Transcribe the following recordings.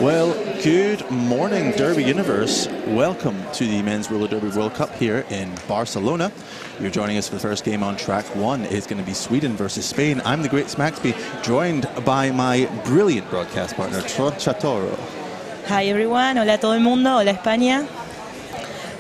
Well, good morning, Derby Universe. Welcome to the Men's Roller Derby World Cup here in Barcelona. You're joining us for the first game on track one. It's going to be Sweden versus Spain. I'm the great Smacksby, joined by my brilliant broadcast partner, Tronchatoro. Hi everyone, hola a todo el mundo, hola España.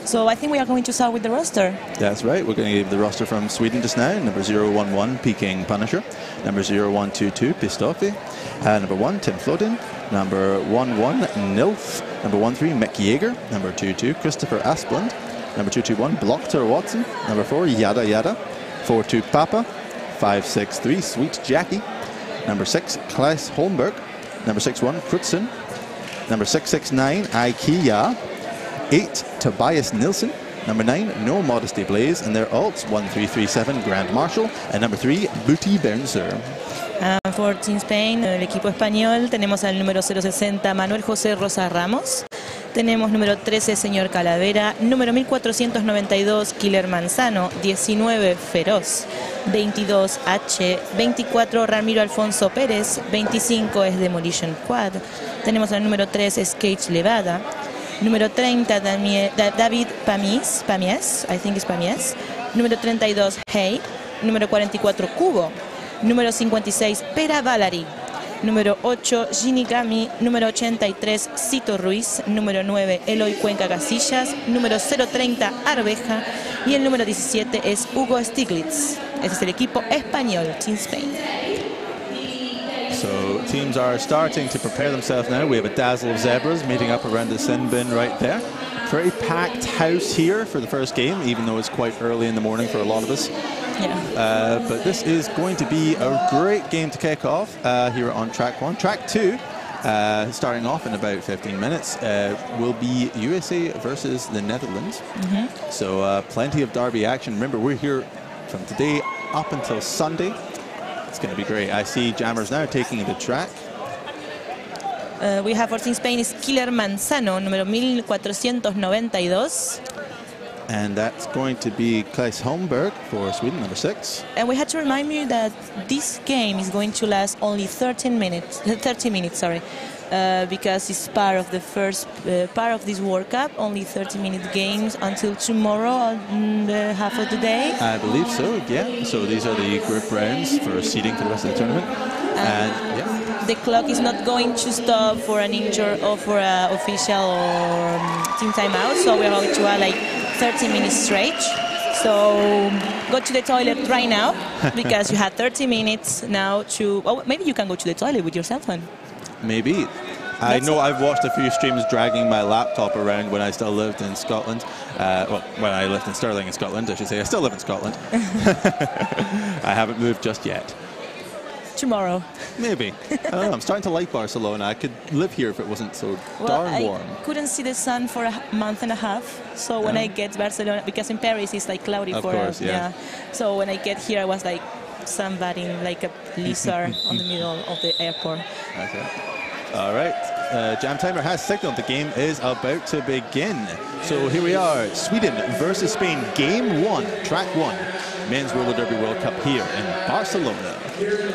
So I think we are going to start with the roster. That's right, we're going to give the roster from Sweden just now. Number 011, Peking Punisher. Number 0122, Pistofi. Number 1, Tim Flodin. Number 11, Nilf. Number 13, Mick Jaeger. Number 22, Christopher Asplund. Number 221, Blochter Watson. Number 4, Yada Yada. 42, Papa. 563, Sweet Jackie. Number 6, Klaes Holmberg. Number 61, Krutzen. Number 669, Ikea. 8, Tobias Nilsson. Number 9, No Modesty Blaze. And their alts, 1337, Grand Marshal. And number 3, Booty Bouncer. For Team Spain, el equipo español, tenemos al número 060, Manuel José Rosa Ramos. Tenemos número 13, Señor Calavera. Número 1492, Killer Manzano. 19, Feroz. 22, H. 24, Ramiro Alfonso Pérez. 25 es Demolition Quad. Tenemos al número 3, Skate Levada. Número 30, David Pamies, I think it's Pamies. Número 32, Hey. Número 44, Cubo. Número 56, Pera Valari. Número 8, Ginigami. Número 83, Cito Ruiz. Número 9, Eloy Cuenca Casillas. Número 030, Arveja. Y el número 17 es Hugo Stiglitz. Ese es el equipo español, Team Spain. So teams are starting to prepare themselves now. We have a dazzle of zebras meeting up around the sin bin right there. Very packed house here for the first game, even though it's quite early in the morning for a lot of us. Yeah. But this is going to be a great game to kick off here on track one. Track two, starting off in about 15 minutes, will be USA versus the Netherlands. So plenty of derby action. Remember, we're here from today up until Sunday. It's going to be great. I see jammers now taking the track. We have for Team Spain is Killer Manzano, número 1492. And that's going to be Klaes Holmberg for Sweden, number 6. And we had to remind you that this game is going to last only 30 minutes, because it's part of the first part of this World Cup, only 30-minute games until tomorrow on the half of the day. I believe so, yeah. So these are the group rounds for seeding for the rest of the tournament. And yeah. The clock is not going to stop for an injury or for an official or team timeout, so we're going to have like 30 minutes straight. So go to the toilet right now because you have 30 minutes now to... Oh, maybe you can go to the toilet with your cell phone. Maybe. I know I've watched a few streams dragging my laptop around when I still lived in Scotland. Well, when I lived in Stirling in Scotland, I should say. I still live in Scotland. I haven't moved just yet. Tomorrow. Maybe. I don't know. I'm starting to like Barcelona. I could live here if it wasn't so darn warm. I couldn't see the sun for a month and a half. So when I get to Barcelona, because in Paris it's like cloudy of for course, yeah. So when I get here, I was like sunbathing like a lizard on the middle of the airport. Okay. All right. Jam timer has signaled the game is about to begin. So here we are, Sweden versus Spain, game 1, track 1, Men's Roller Derby World Cup here in Barcelona. We're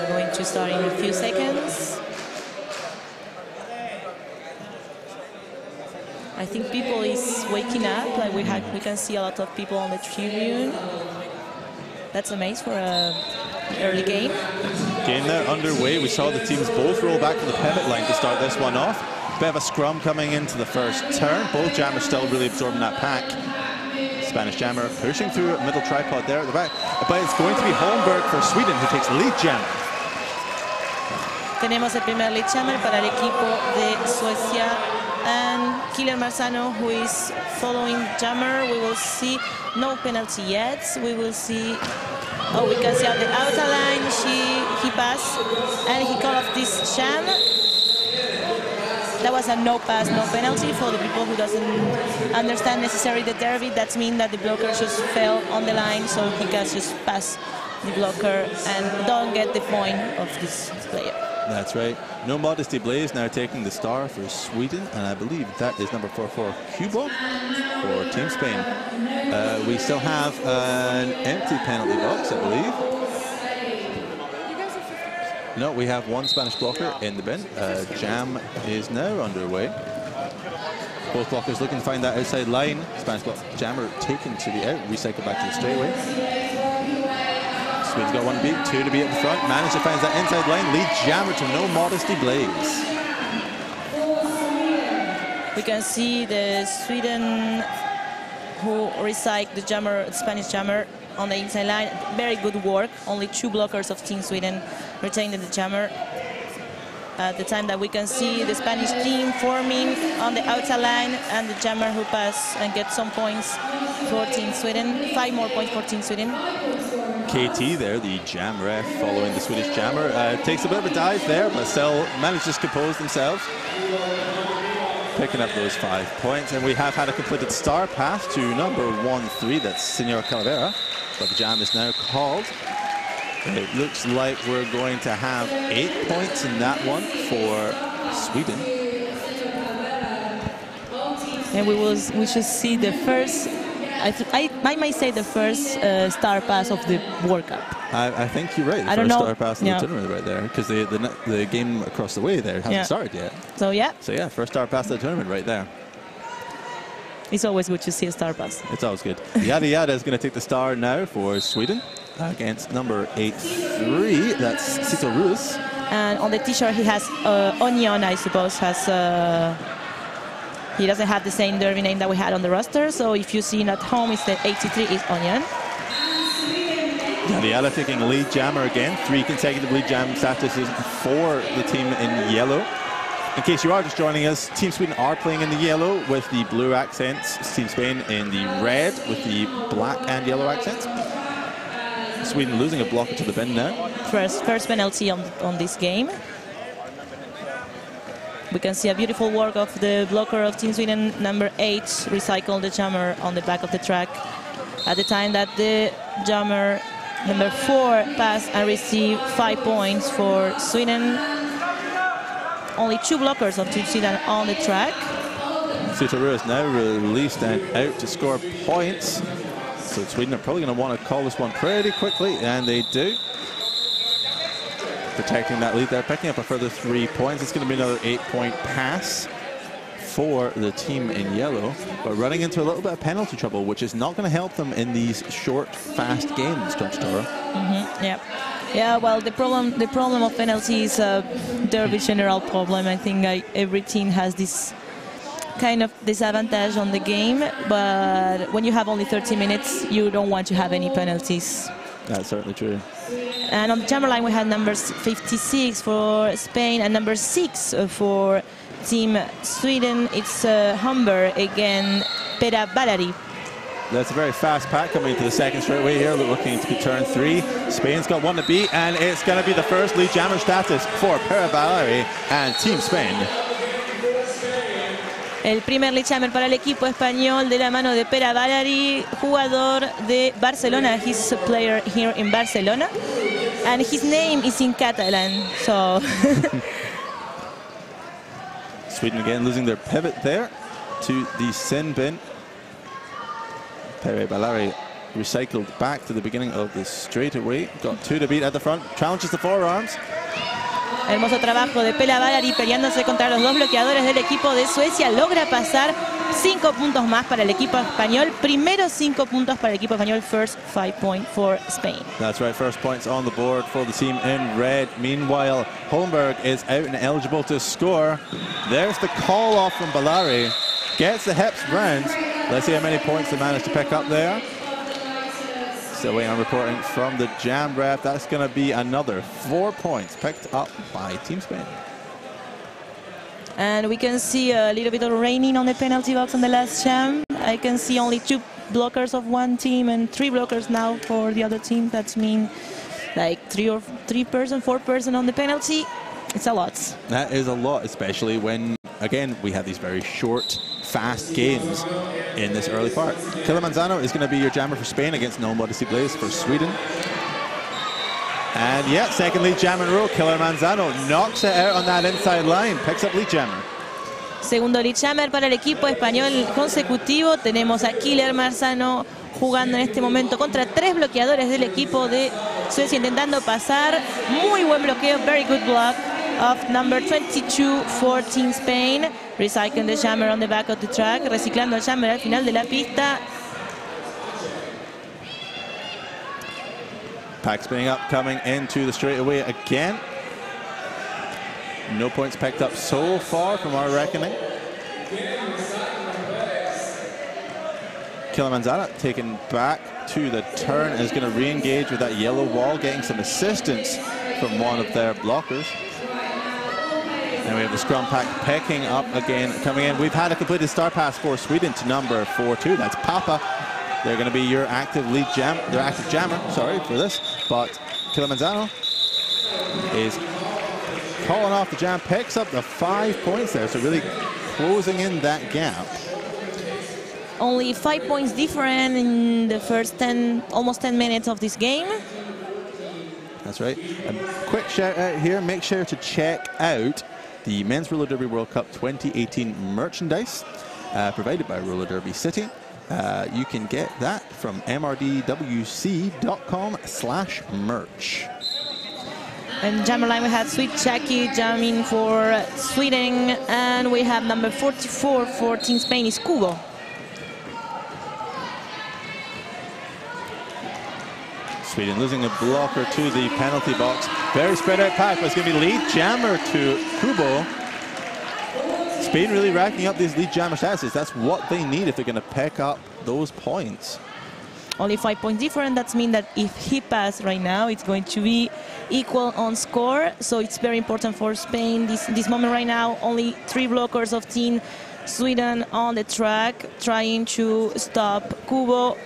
going to start in a few seconds. I think people is waking up. Like we can see a lot of people on the tribune. That's amazing for an early game. Game now underway. We saw the teams both roll back to the pivot line to start this one off. Bit of a scrum coming into the first turn. Both jammers still really absorbing that pack. Spanish jammer pushing through middle tripod there at the back. But it's going to be Holmberg for Sweden who takes the lead jammer. Tenemos el primer lead jammer para el equipo de Suecia. And Killer Manzano, who is following jammer. We will see no penalty yet. We will see. Oh, we can see on the outer line he passed and he called off this jam. That was a no pass, no penalty for the people who doesn't understand necessarily the derby. That means that the blocker just fell on the line, so he can just pass the blocker and don't get the point of this player. That's right. No Modesty Blaze now taking the star for Sweden, and I believe that is number 4 for Cuba for Team Spain. We still have an empty penalty box, I believe. No, we have one Spanish blocker in the bin. Jam is now underway. Both blockers looking to find that outside line. Spanish block Jammer taken to the out, recycle back to the straightaway. Sweden's got 1 beat, 2 to be at the front. Managed to find that inside line. Lead Jammer to no modesty blaze. We can see the Sweden who recycled the jammer, Spanish jammer on the inside line. Very good work. Only 2 blockers of Team Sweden retained the jammer. At the time that we can see the Spanish team forming on the outside line and the jammer who pass and get some points for Team Sweden. 5 more points for Team Sweden. KT there, the jam ref, following the Swedish jammer. Takes a bit of a dive there, but still manages to compose themselves. Picking up those 5 points. And we have had a completed star pass to number 1-3, that's Senor Calavera. But the jam is now called. It looks like we're going to have 8 points in that one for Sweden. And we should see the first, I might say the first star pass of the World Cup. I think you're right. The first star pass of the tournament right there, because the game across the way there hasn't started yet. So yeah, first star pass of the tournament right there. It's always good to see a star pass. It's always good. Yada Yada is going to take the star now for Sweden against number 8-3. That's Cito Ruiz. And on the t-shirt he has Onion, I suppose, he doesn't have the same derby name that we had on the roster. So if you see it at home, it's the 83 is Onion. Yada Yada taking lead jammer again. 3 consecutive lead jam statuses for the team in yellow. In case you are just joining us, Team Sweden are playing in the yellow with the blue accents. Team Spain in the red with the black and yellow accents. Sweden losing a blocker to the bin now. First penalty on this game. We can see a beautiful work of the blocker of Team Sweden, number 8, recycle the jammer on the back of the track. At the time that the jammer, number 4, passed and received 5 points for Sweden. Only 2 blockers of Team Sweden on the track. Cito Ruiz now released and out to score points. So Sweden are probably going to want to call this one pretty quickly, and they do. Protecting that lead there, picking up a further 3 points. It's going to be another 8-point pass for the team in yellow, but running into a little bit of penalty trouble, which is not going to help them in these short, fast games, Conchitoro. Yeah, well, the problem of penalties is a derby general problem. I think every team has this kind of disadvantage on the game, but when you have only 30 minutes, you don't want to have any penalties. That's certainly true. And on the jammer line, we had number 56 for Spain and number 6 for Team Sweden. It's Humber again, Pera Valery. That's a very fast pack coming into the second straightaway here, looking to turn 3. Spain's got 1 to beat, and it's going to be the first lead jammer status for Pera Valery and Team Spain. El primer lead jammer para el equipo español de la mano de Pera Valery, jugador de Barcelona. He's a player here in Barcelona, and his name is in Catalan. So Sweden again losing their pivot there to the sin bin. Pera Valery recycled back to the beginning of the straightaway. Got 2 to beat at the front. Challenges the forearms. Hermoso trabajo de Pera Valery peleándose contra los 2 bloqueadores del equipo de Suecia. Logra pasar 5 puntos más para el equipo español. Primero 5 puntos para el equipo español. First 5 points for Spain. That's right. First points on the board for the team in red. Meanwhile, Holmberg is out and eligible to score. There's the call off from Valery. Gets the hips round. Let's see how many points they managed to pick up there. Still waiting on reporting from the jam ref. That's going to be another 4 points picked up by Team Spain. And we can see a little bit of raining on the penalty box on the last jam. I can see only 2 blockers of one team and 3 blockers now for the other team. That means like 4 person on the penalty. It's a lot. That is a lot, especially when, again, we have these very short, fast games in this early part. Killer Manzano is going to be your jammer for Spain against No Modesty Blaze for Sweden. And yeah, second lead jam in a row. Killer Manzano knocks it out on that inside line, picks up lead jammer. Segundo lead jammer para el equipo español consecutivo. Tenemos a Killer Manzano jugando en este momento contra 3 bloqueadores del equipo de Suecia intentando pasar. Muy buen bloqueo. Very good block of number 22 for Team Spain. Recycling the jammer on the back of the track. Reciclando el jammer al final de la pista. Pack spinning up, coming into the straightaway again. No points picked up so far from our reckoning. Kilimanjaro taken back to the turn is going to re-engage with that yellow wall, getting some assistance from one of their blockers. And we have the scrum pack picking up again, coming in. We've had a completed star pass for Sweden to number 4-2. That's Papa. They're going to be your active lead jam, their active jammer, sorry for this. But Kilimanjaro is calling off the jam, picks up the 5 points there, so really closing in that gap. Only 5 points different in the first almost 10 minutes of this game. That's right. A quick shout out here, make sure to check out the Men's Roller Derby World Cup 2018 merchandise provided by Roller Derby City. You can get that from mrdwc.com/merch. And jammer line we have Sweet Jackie jamming for Sweden, and we have number 44 for Team Spain is Kubo. Sweden losing a blocker to the penalty box. Very spread out pack, but it's going to be lead jammer to Kubo. Spain really racking up these lead jammer statuses. That's what they need if they're going to pick up those points. Only 5 points different. That means that if he passes right now, it's going to be equal on score. So it's very important for Spain. This moment right now, only 3 blockers of Team Sweden on the track, trying to stop Kubo.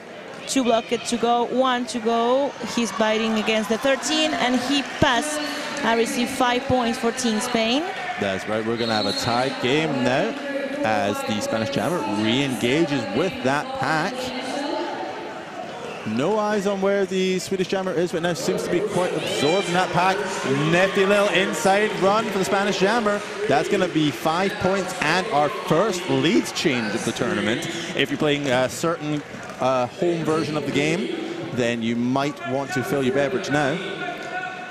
2 blocked to go, 1 to go. He's biting against the 13, and he passed and received 5 points for Team Spain. That's right. We're going to have a tied game now as the Spanish jammer re-engages with that pack. No eyes on where the Swedish jammer is right now. Seems to be quite absorbed in that pack. Nifty little inside run for the Spanish jammer. That's going to be 5 points and our first leads change of the tournament. If you're playing a certain home version of the game, then you might want to fill your beverage now.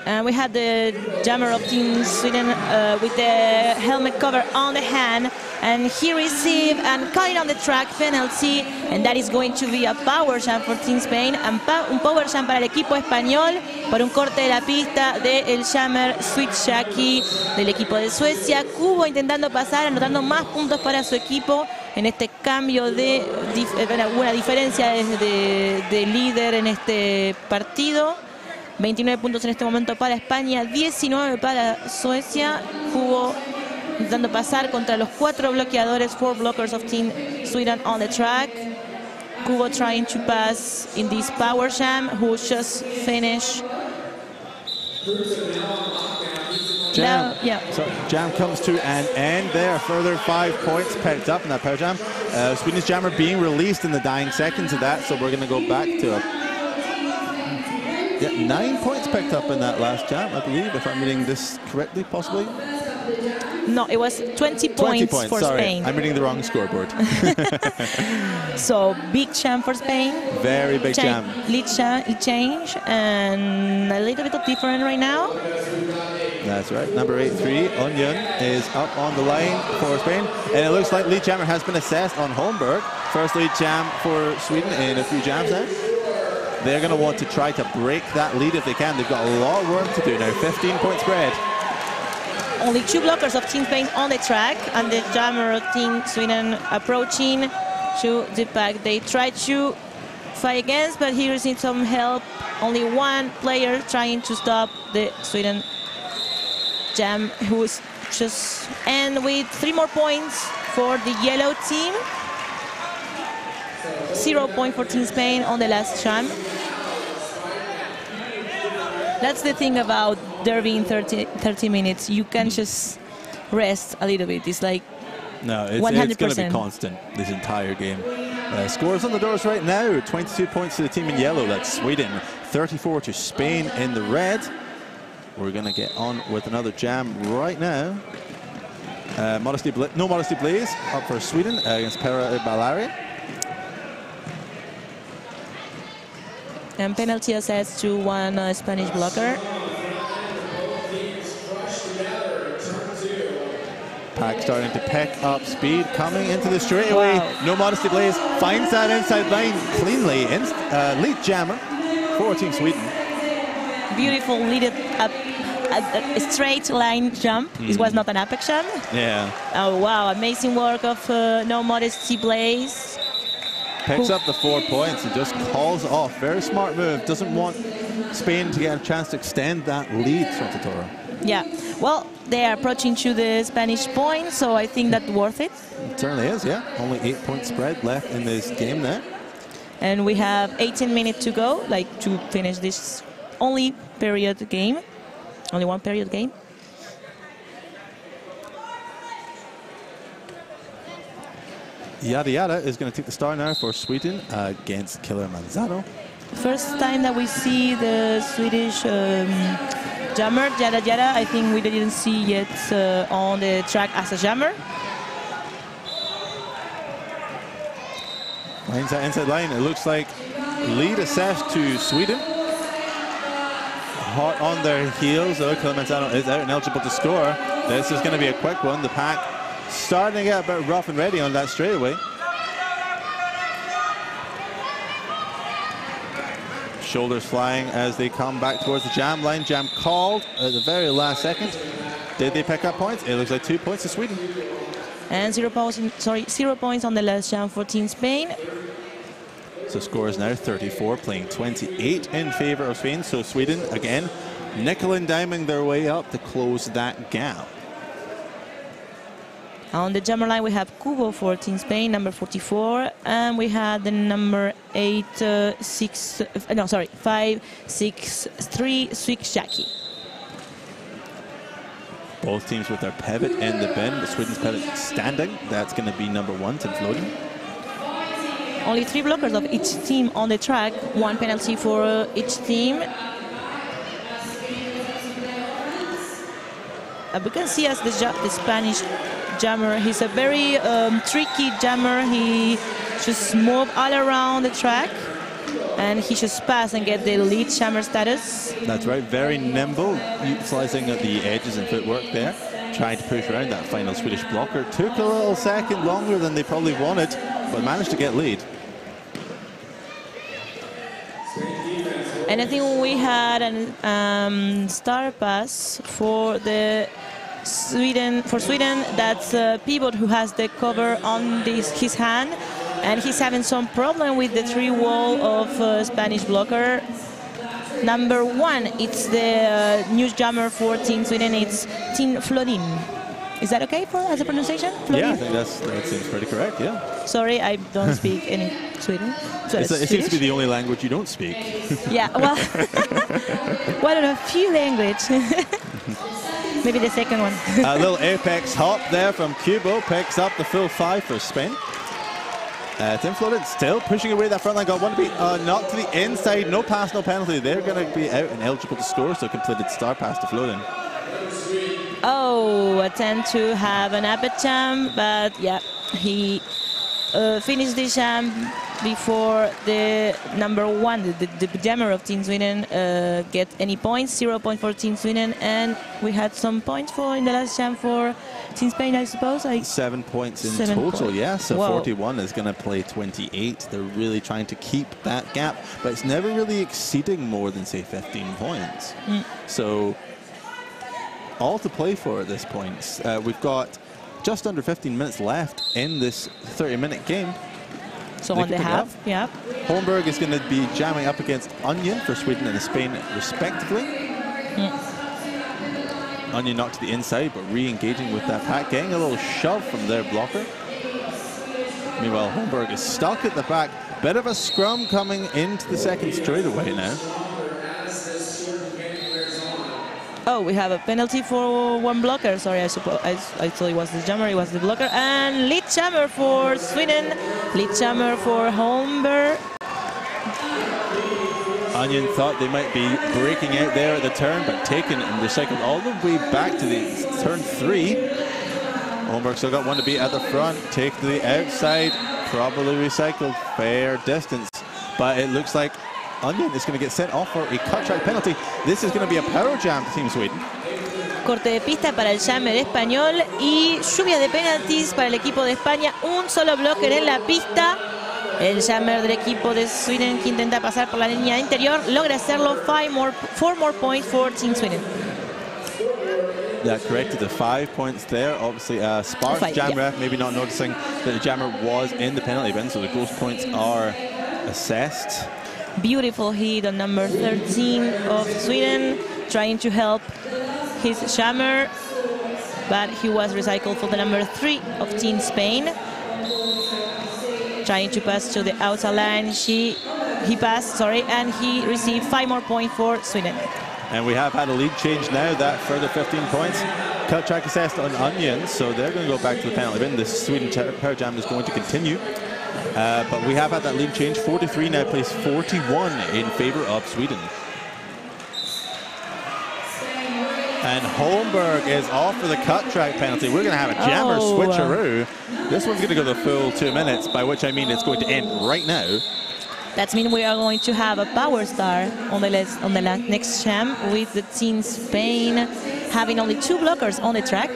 And we had the jammer of Team Sweden with the helmet cover on the hand, and he received and caught it on the track penalty, and that is going to be a power jam for Team Spain, and un power jam para el equipo español por un corte de la pista del jammer Sweet Jackie del equipo de Suecia. Kubo intentando pasar, anotando más puntos para su equipo en este cambio de una diferencia de líder en este partido. 29 puntos en este momento para España, 19 para Suecia. Kubo intentando pasar contra los 4 bloqueadores, 4 blockers of Team Sweden on the track. Kubo trying to pass in this power jam, who just finished. Jam. Yeah. So jam comes to an end there. Further 5 points picked up in that power jam. Swedish jammer being released in the dying seconds of that, so we're going to go back to a 9 points picked up in that last jam, I believe, if I'm reading this correctly, possibly. No, it was 20 points for sorry. Spain. I'm reading the wrong scoreboard. So big jam for Spain. Very big jam. Lead change, and a little bit of different right now. That's right. Number 8-3, Onion, is up on the line for Spain. And it looks like lead jammer has been assessed on Holmberg. First lead jam for Sweden in a few jams now. They're going to want to try to break that lead if they can. They've got a lot of work to do now. 15-point spread. Only 2 blockers of Team Spain on the track, and the jammer of Team Sweden approaching to the pack. They tried to fight against, but he received some help. Only 1 player trying to stop the Sweden jam, who's just end with 3 more points for the yellow team. 0 point for Team Spain on the last jam. That's the thing about derby in 30 minutes. You can just rest a little bit. It's like no, it's 100%. going to be constant this entire game. Scores on the doors right now. 22 points to the team in yellow. That's Sweden. 34 to Spain in the red. We're going to get on with another jam right now. No Modesty Blaze up for Sweden against Pera Ballari. And penalty assessed to one Spanish blocker. Pack starting to pick up speed, coming into the straightaway. Wow. No modesty Blaze finds that inside line cleanly. Lead jammer for Team Sweden. Beautiful lead up, a straight line jump. It was not an apex jump. Yeah. Oh wow, amazing work of No Modesty Blaze. Picks up the 4 points and just calls off. Very smart move. Doesn't want Spain to get a chance to extend that lead, Toro. Yeah, well, they are approaching to the Spanish point, so I think that's worth it. It certainly is, yeah. Only 8-point spread left in this game there. And we have 18 minutes to go, like to finish this only period game. Only one period game. Yada Yada is going to take the star now for Sweden against Killer Manzano. First time that we see the Swedish jammer, Yada Yada. I think we didn't see yet on the track as a jammer. Finds that inside line. It looks like lead assessed to Sweden. Hot on their heels, though. Killer Manzano is out and eligible to score. This is going to be a quick one. The pack starting to get a bit rough and ready on that straightaway. Shoulders flying as they come back towards the jam line. Jam called at the very last second. Did they pick up points? It looks like 2 points to Sweden. And 0 points on the last jam for Team Spain. So score is now 34, playing 28 in favor of Spain. So Sweden, again, nickel and diming their way up to close that gap. On the jammer line, we have Kubo for Team Spain, number 44, and we had the number 563 Swix Jackie. Both teams with their pivot in the bin, but Sweden's pivot standing. That's going to be number 1, Tim Floden. Only 3 blockers of each team on the track, 1 penalty for each team. We can see as the Spanish jammer, he's a very tricky jammer. He just moves all around the track and he just pass and get the lead jammer status. That's right, very nimble, utilizing the edges and footwork there, trying to push around that final Swedish blocker. Took a little second longer than they probably wanted, but managed to get lead. And I think we had a star pass for Sweden. That's a pivot who has the cover on his hand, and he's having some problem with the 3 wall of Spanish blocker. Number 1, it's the new jammer for Team Sweden. It's Team Florin. Is that okay as a pronunciation? Florin? Yeah, I think that seems pretty correct. Yeah. Sorry, I don't speak any Sweden. It seems to be the only language you don't speak. Yeah, well, one of a few languages. Maybe the second one. A little apex hop there from Kubo, picks up the full 5 for Spain. Tim Floden still pushing away that front line. Got one to be knocked to the inside. No pass, no penalty. They're going to be out and eligible to score, so completed star pass to Floden. Oh, attempt to have an apex jam, but yeah, he finished the jam before the number 1, the jammer of Team Sweden, get any points. 0 point for Team Sweden, and we had some points in the last jam for Team Spain, I suppose. 7 points in total, yeah. So Whoa. 41 is going to play 28. They're really trying to keep that gap, but it's never really exceeding more than, say, 15 points. So all to play for at this point. We've got just under 15 minutes left in this 30-minute game. So on the half, yeah. Holmberg is going to be jamming up against Onion for Sweden and Spain, respectively. Onion knocked to the inside, but re-engaging with that pack, getting a little shove from their blocker. Meanwhile, Holmberg is stuck at the back. Bit of a scrum coming into the second straightaway now. Oh, we have a penalty for 1 blocker. Sorry, I thought it was the jammer, it was the blocker. And lead jammer for Sweden, lead jammer for Holmberg. Onion thought they might be breaking out there at the turn, but taken and recycled all the way back to the turn 3. Holmberg still got one to beat at the front, take to the outside, probably recycled, fair distance. But it looks like Onion is going to get sent off for a cut track penalty. This is going to be a power jam to Team Sweden. Corte de pista para el jammer español y lluvia de penalties para el equipo de España. Un solo blocker en la pista. El jammer del equipo de Sweden que intenta pasar por la línea interior logra hacerlo. 4 more points for Team Sweden. That corrected the 5 points there. Obviously, Sparks jam ref maybe not noticing that the jammer was in the penalty bin, so the ghost points are assessed. Beautiful hit on number 13 of Sweden, trying to help his jammer, but he was recycled for the number 3 of Team Spain. Trying to pass to the outside line, he passed, and he received 5 more points for Sweden. And we have had a lead change now, that further 15 points. Cut track assessed on Onion, so they're going to go back to the penalty bin. The Sweden power jam is going to continue. But we have had that lead change. 43 now plays 41 in favor of Sweden. And Holmberg is off for the cut track penalty. We're going to have a jammer switcheroo. This one's going to go the full 2 minutes, by which I mean it's going to end right now. That means we are going to have a power star on the next jam, with the Team Spain having only 2 blockers on the track.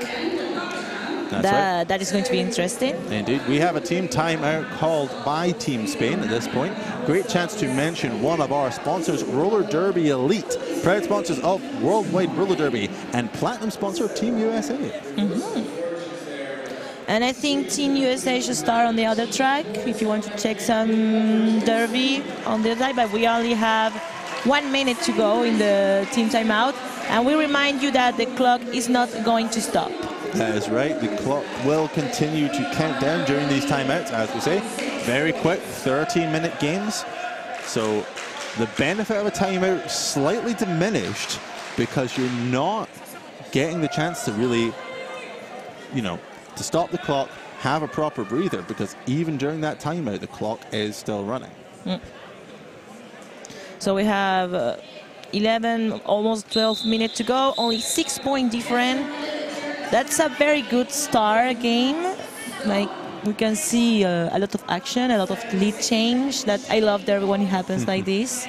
That is going to be interesting. Indeed. We have a team timeout called by Team Spain at this point. Great chance to mention one of our sponsors, Roller Derby Elite, proud sponsors of Worldwide Roller Derby and platinum sponsor of Team USA. And I think Team USA should start on the other track if you want to check some derby on the side, but we only have 1 minute to go in the team timeout. And we remind you that the clock is not going to stop. That is right. The clock will continue to count down during these timeouts, as we say. Very quick, 13-minute games. So the benefit of a timeout slightly diminished because you're not getting the chance to really, to stop the clock, have a proper breather, because even during that timeout, the clock is still running. So we have 11, almost 12 minutes to go, only 6 point difference. That's a very good start game. Like, we can see a lot of action, a lot of lead change. That I love there when it happens like this.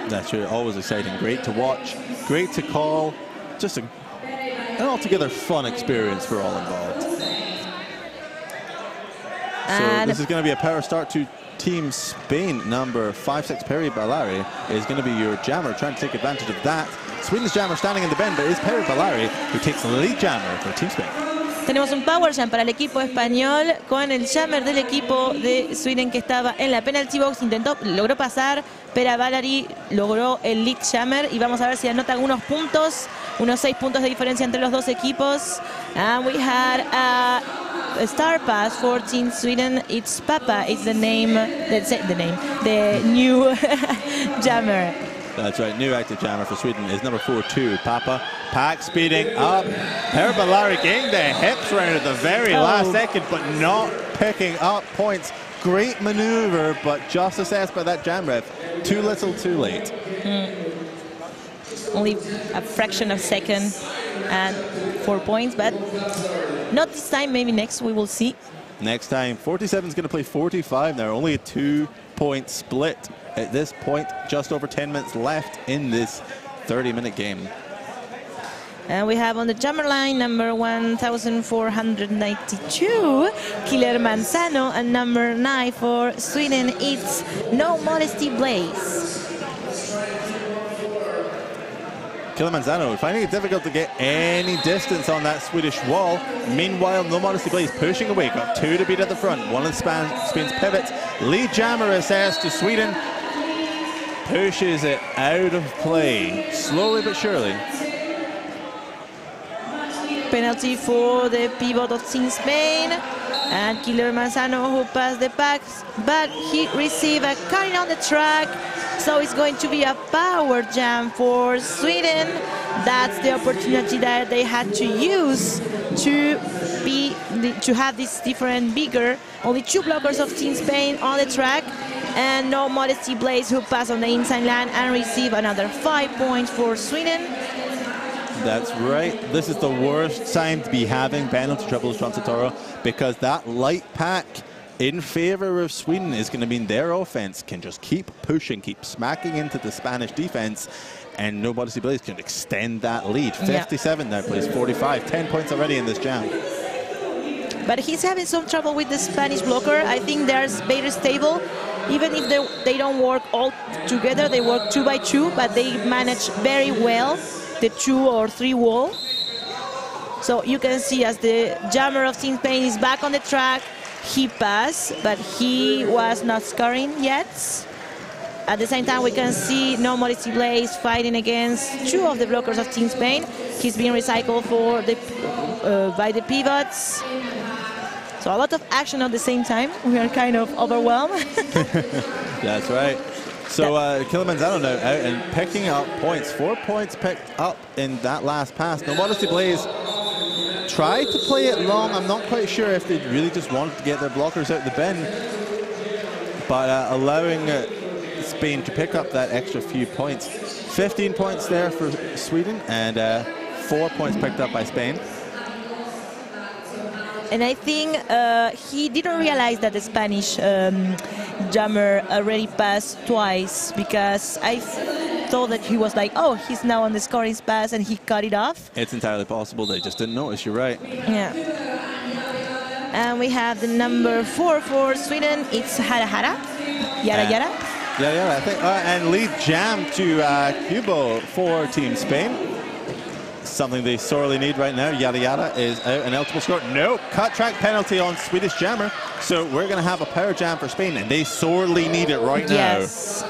That's true. Always exciting. Great to watch. Great to call. Just an altogether fun experience for all involved. So this is going to be a power start to Team Spain. Number 5-6 Perry Ballari is going to be your jammer, trying to take advantage of that. Sweden's jammer standing in the bend, but it's Perry Ballari who takes the lead jammer for Team Spain. Tenemos un power jam para el equipo español con el jammer del equipo de Sweden que estaba en la penalty box. Logró pasar, Perry Ballari logró el lead jammer y vamos a ver si anota algunos puntos, unos 6 puntos de diferencia entre los dos equipos. And we had a star pass for Team Sweden. It's Papa, it's the name, the new jammer. That's right, new active jammer for Sweden is number 4-2, Papa. Pack speeding up. Perry Ballari getting the hips round at the very last second, but not picking up points. Great maneuver, but just assessed by that jam ref. Too little, too late. Only a fraction of a second and 4 points, but not this time, maybe next we will see. Next time, 47 is going to play 45 now, only a 2-point split. At this point, just over 10 minutes left in this 30-minute game. And we have on the jammer line number 1492, Killer Manzano, and number 9 for Sweden, it's No Modesty Blaze. Killer Manzano finding it difficult to get any distance on that Swedish wall. Meanwhile, No Modesty Blaze pushing away, got 2 to beat at the front. One of Spain's pivots. Lead jammer assessed to Sweden. Pushes it out of play, slowly but surely. Penalty for the pivot of Team Spain. And Killer Manzano who passed the packs, but he received a carry on the track. So it's going to be a power jam for Sweden. That's the opportunity that they had to use to have this different, bigger. Only 2 blockers of Team Spain on the track. And No Modesty Blaze who passed on the inside line and receive another 5 points for Sweden. That's right. This is the worst time to be having penalty troubles, Transitoro, because that light pack in favor of Sweden is going to mean their offense can just keep pushing, keep smacking into the Spanish defense, and No Modesty Blaze can extend that lead. 57 now plays 45, 10 points already in this jam. But he's having some trouble with the Spanish blocker. I think they're very stable. Even if they don't work all together, they work 2 by 2, but they manage very well the 2 or 3 wall. So you can see as the jammer of Team Spain is back on the track, he passed, but he was not scoring yet. At the same time, we can see No Modesty Blaze fighting against 2 of the blockers of Team Spain. He's being recycled for the by the pivots. So a lot of action at the same time. We are kind of overwhelmed. That's right. So Kilimanjaro now out and picking up points. 4 points picked up in that last pass. No Modesty Blaze tried to play it long. I'm not quite sure if they really just wanted to get their blockers out the bin. But allowing Spain to pick up that extra few points. 15 points there for Sweden and 4 points picked up by Spain. And I think he didn't realize that the Spanish jammer already passed twice, because I thought that he was like, oh, he's now on the scoring pass, and he cut it off. It's entirely possible they just didn't notice, you're right. Yeah. And we have the number 4 for Sweden. It's Hara Hara. Yara Yara. Yara Yara, I think. And lead jam to Cubo for Team Spain. Something they sorely need right now. Yada Yada is out, an eligible score. No, cut track penalty on Swedish jammer. So we're going to have a power jam for Spain, and they sorely need it right now. Yes.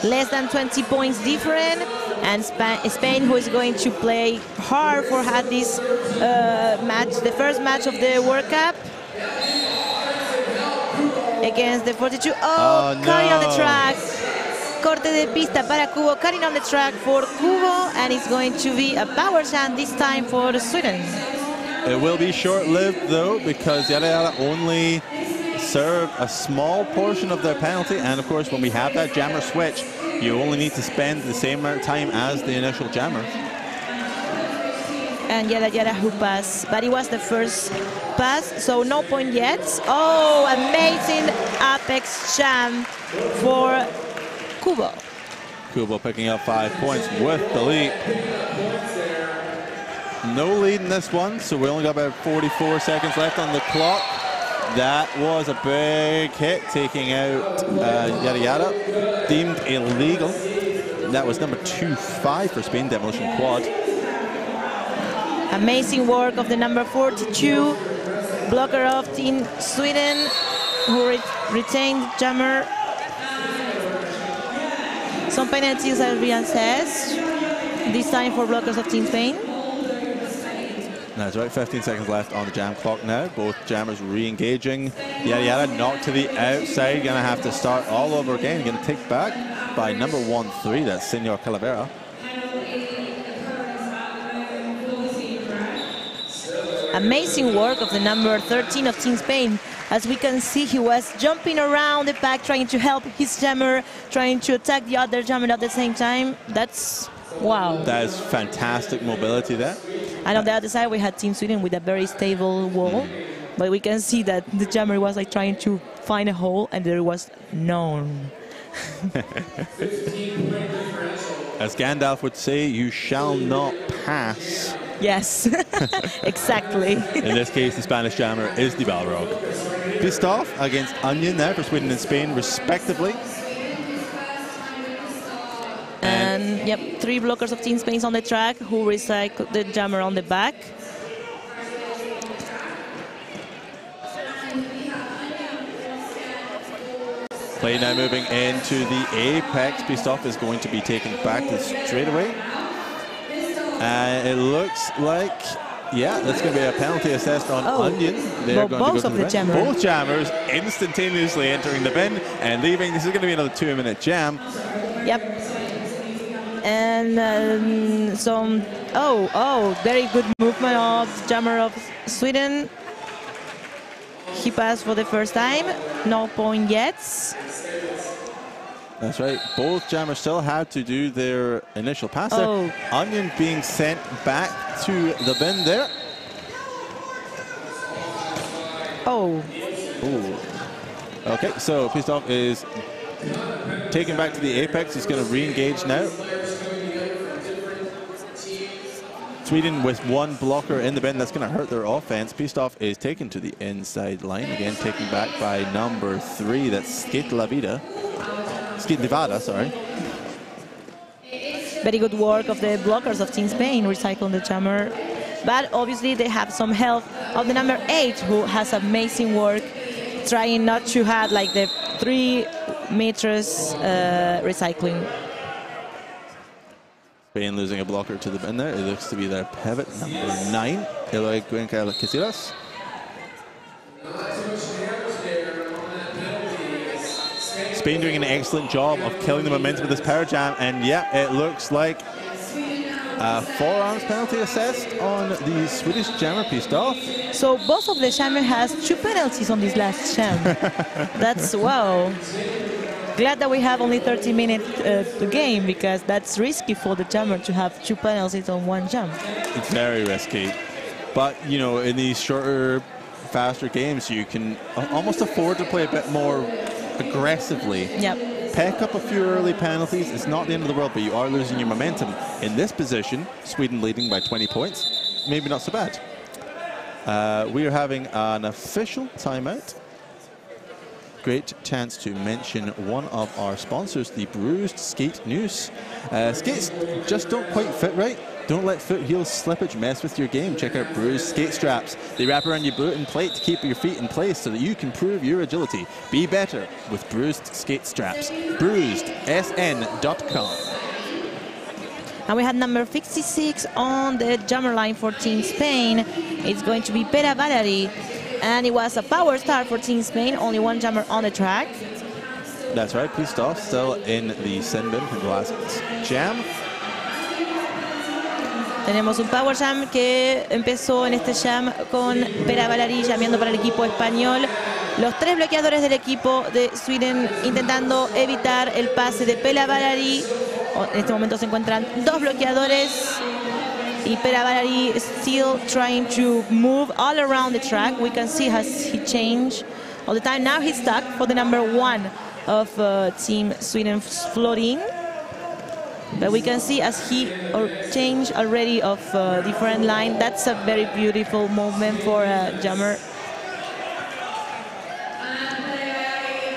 Less than 20 points different, and Spain, who is going to play hard for this match, the first match of the World Cup against the 42. Oh, Kari on the track. Corte de pista para Cubo, cutting on the track for Cubo, and it's going to be a power jam this time for Sweden. It will be short-lived though, because Yada Yada only served a small portion of their penalty, and of course when we have that jammer switch, you only need to spend the same amount of time as the initial jammer. And Yada Yada who passed, but it was the first pass, so no point yet. Oh, amazing apex jam for Cubo. Cubo picking up 5 points with the lead. No lead in this one, so we only got about 44 seconds left on the clock. That was a big hit, taking out Yada Yada. Deemed illegal. That was number 2-5 for Spain, Demolition Quad. Amazing work of the number 42, blocker of Team Sweden, who retained jammer. Some penalties, as Rian says, this time for blockers of Team Spain. That's right, 15 seconds left on the jam clock now. Both jammers re-engaging. Yada Yada knocked to the outside, gonna have to start all over again. Gonna take back by number 1-3, that's Senor Calavera. Amazing work of the number 13 of Team Spain. As we can see, he was jumping around the pack, trying to help his jammer, trying to attack the other jammer at the same time. That's wow. That is fantastic mobility there. And on the other side, we had Team Sweden with a very stable wall. But we can see that the jammer was like trying to find a hole, and there was none. As Gandalf would say, you shall not pass. Yes, exactly. In this case, the Spanish jammer is the Balrog. Pissed off against Onion now for Sweden and Spain, respectively. And yep, 3 blockers of Team Spain on the track, who recycled the jammer on the back. Play now moving into the apex. Pissed off is going to be taken back to straightaway. It looks like, yeah, that's going to be a penalty assessed on Onion. They're going both to go of to the jammers. Both jammers instantaneously entering the bin and leaving. This is going to be another 2-minute jam. Yep. And some, very good movement of the jammer of Sweden. He passed for the first time, no point yet. That's right. Both jammers still had to do their initial pass there. Onion being sent back to the bin there. Oh. Ooh. Okay, so Pistov is taken back to the apex. He's going to re-engage now. Sweden with one blocker in the bin. That's going to hurt their offense. Pistov is taken to the inside line. Again, taken back by number 3. That's Skate-Levada, sorry. Very good work of the blockers of Team Spain, recycling the jammer. But obviously they have some help of the number 8, who has amazing work, trying not to have like the 3 meters recycling. Spain losing a blocker to the bin there. It looks to be their pivot, number 9, Eloy Cuenca Casillas. Spain doing an excellent job of killing the momentum with this power jam, and yeah, it looks like a forearms penalty assessed on the Swedish jammer Pistov. So both of the jammer has 2 penalties on this last jam. That's wow. Glad that we have only 30 minutes to game, because that's risky for the jammer to have 2 penalties on one jump. It's very risky, but you know, in these shorter, faster games, you can almost afford to play a bit more aggressively. Yep. Peck up a few early penalties. It's not the end of the world, but you are losing your momentum. In this position, Sweden leading by 20 points. Maybe not so bad. We are having an official timeout. Great chance to mention one of our sponsors, the Bruised Skate News. Skates just don't quite fit right. Don't let foot heel slippage mess with your game. Check out Bruised Skate Straps. They wrap around your boot and plate to keep your feet in place so that you can prove your agility. Be better with Bruised Skate Straps. BruisedSN.com. And we have number 56 on the jammer line for Team Spain. It's going to be Pere Valery. And it was a power start for Team Spain. Only one jammer on the track. That's right. Pistov still in the sin bin from the last jam. Tenemos un power jam que empezó en este jam con Pere Valery llameando para el equipo español. Los 3 bloqueadores del equipo de Sweden intentando evitar el pase de Pere Valery. En este momento se encuentran 2 bloqueadores. Y Pere Valery is still trying to move all around the track. We can see as he changed all the time. Now he's stuck for the number 1 of Team Sweden floating. But we can see as he changed already of different line. That's a very beautiful movement for a jammer.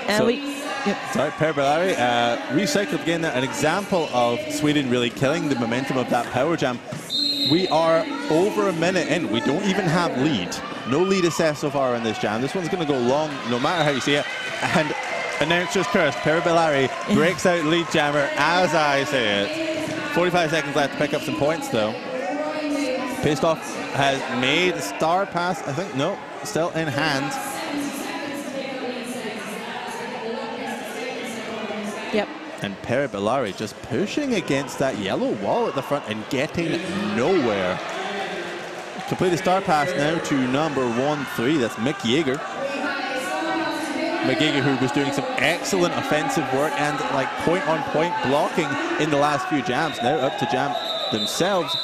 And so, sorry, Pere Valery recycled again. An example of Sweden really killing the momentum of that power jam. We are over a minute in. We don't even have lead. No lead assessed so far in this jam. This one's going to go long, no matter how you see it. And announcer's curse, Pere Valery breaks out lead jammer as I say it. 45 seconds left to pick up some points, though. Pistov has made a star pass. I think, no, still in hand. Yep. And Pere Valery just pushing against that yellow wall at the front and getting nowhere. Completed star pass now to number 1-3. That's Mick Yeager. Mick Yeager, who was doing some excellent offensive work and like point-on-point blocking in the last few jams. Now up to jam themselves.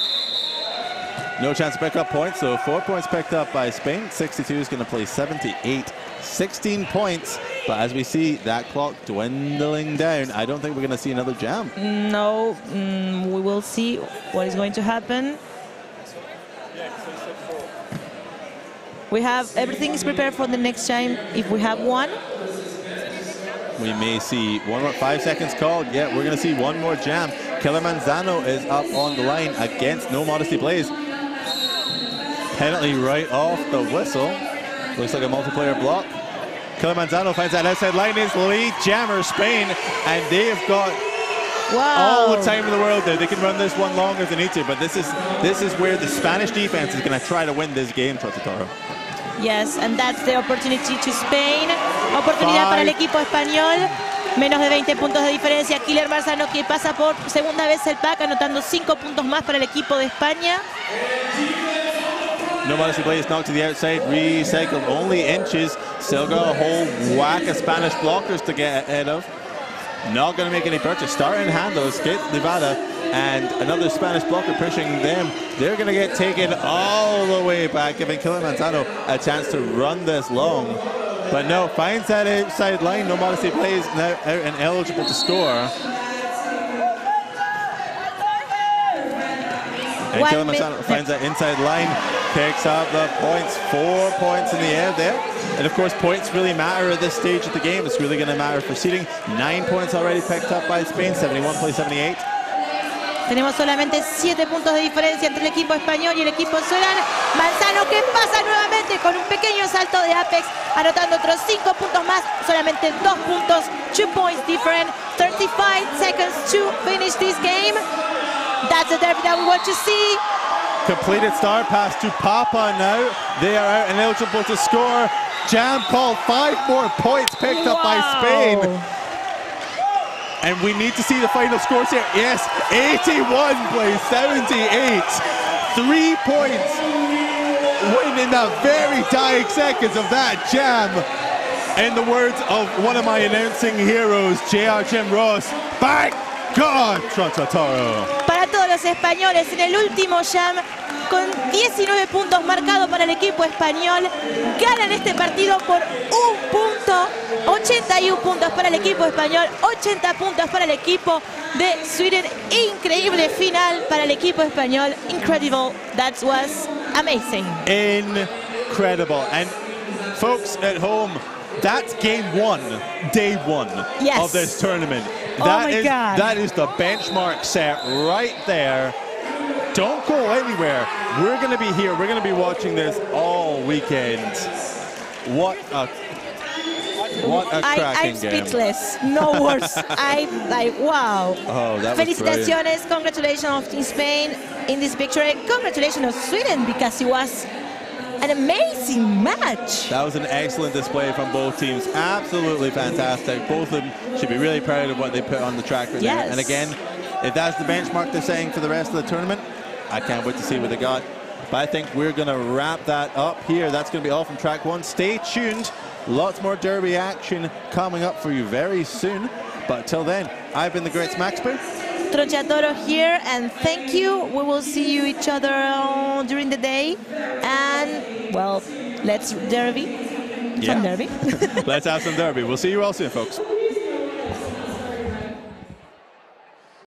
No chance to pick up points, so 4 points picked up by Spain. 62 is going to play 78. 16 points. But as we see that clock dwindling down, I don't think we're going to see another jam. No, we will see what is going to happen. We have everything is prepared for the next jam if we have one. We may see one more 5 seconds called. Yeah, we're going to see one more jam. Killer Manzano is up on the line against No Modesty Blaze. Penalty right off the whistle. Looks like a multiplayer block. Killer Manzano finds that outside line is lead jammer Spain, and they've got all the time in the world there. They can run this one longer if they need to, but this is where the Spanish defense is going to try to win this game, Toro. Yes, and that's the opportunity to Spain. Oportunidad para el equipo español. Menos de 20 puntos de diferencia. Killer Manzano, que pasa por segunda vez el pack, anotando 5 puntos más para el equipo de España. No Modesty Blaze knocked to the outside, recycled only inches. Still got a whole whack of Spanish blockers to get ahead of. Not going to make any purchase. Start in hand though, Skate-Levada, and another Spanish blocker pushing them. They're going to get taken all the way back, giving Killer Manzano a chance to run this long. But no, finds that outside line. No modesty plays now out and eligible to score. And Kilimanjaro finds that inside line, picks up the points. 4 points in the air there. And of course, points really matter at this stage of the game. It's really going to matter for seeding. 9 points already picked up by Spain, 71 plays 78. Tenemos solamente 7 puntos de diferencia entre el equipo español y el equipo suedan. Manzano que pasa nuevamente con un pequeño salto de Apex, anotando otros 5 puntos más, solamente 2 puntos, 2 points different, 35 seconds to finish this game. That's the derby that we want to see. Completed star pass to Papa now. They are out and eligible to score. Jam called, 5 more points picked up by Spain. And we need to see the final scores here. Yes, 81 plays 78. 3 points. Win in the very dying seconds of that Jam. In the words of one of my announcing heroes, J.R. Jim Ross, back God, Transataro. Para todos los españoles, en el último jam, con 19 puntos marcados para el equipo español, ganan este partido por 1 punto, 81 puntos para el equipo español, 80 puntos para el equipo de Sweden. Increíble final para el equipo español. Incredible. That was amazing. Incredible. And folks at home, that's game 1, day 1 of this tournament. That is the benchmark set right there. Don't go anywhere. We're going to be here. We're going to be watching this all weekend. What a cracking game. I'm speechless. No words. Wow. Oh, that was Felicitaciones. brilliant. Congratulations of Team Spain in this picture. And congratulations of Sweden, because it was an amazing match. That was an excellent display from both teams. Absolutely fantastic. Both of them should be really proud of what they put on the track right there. And again, if that's the benchmark they're saying for the rest of the tournament, I can't wait to see what they got. But I think we're going to wrap that up here. That's going to be all from track 1. Stay tuned. Lots more derby action coming up for you very soon. But till then, I've been the Great Smacksper. Tronchatoro here, and thank you. We will see you each other during the day. And, well, let's derby. Some derby. Let's have some derby. We'll see you all soon, folks.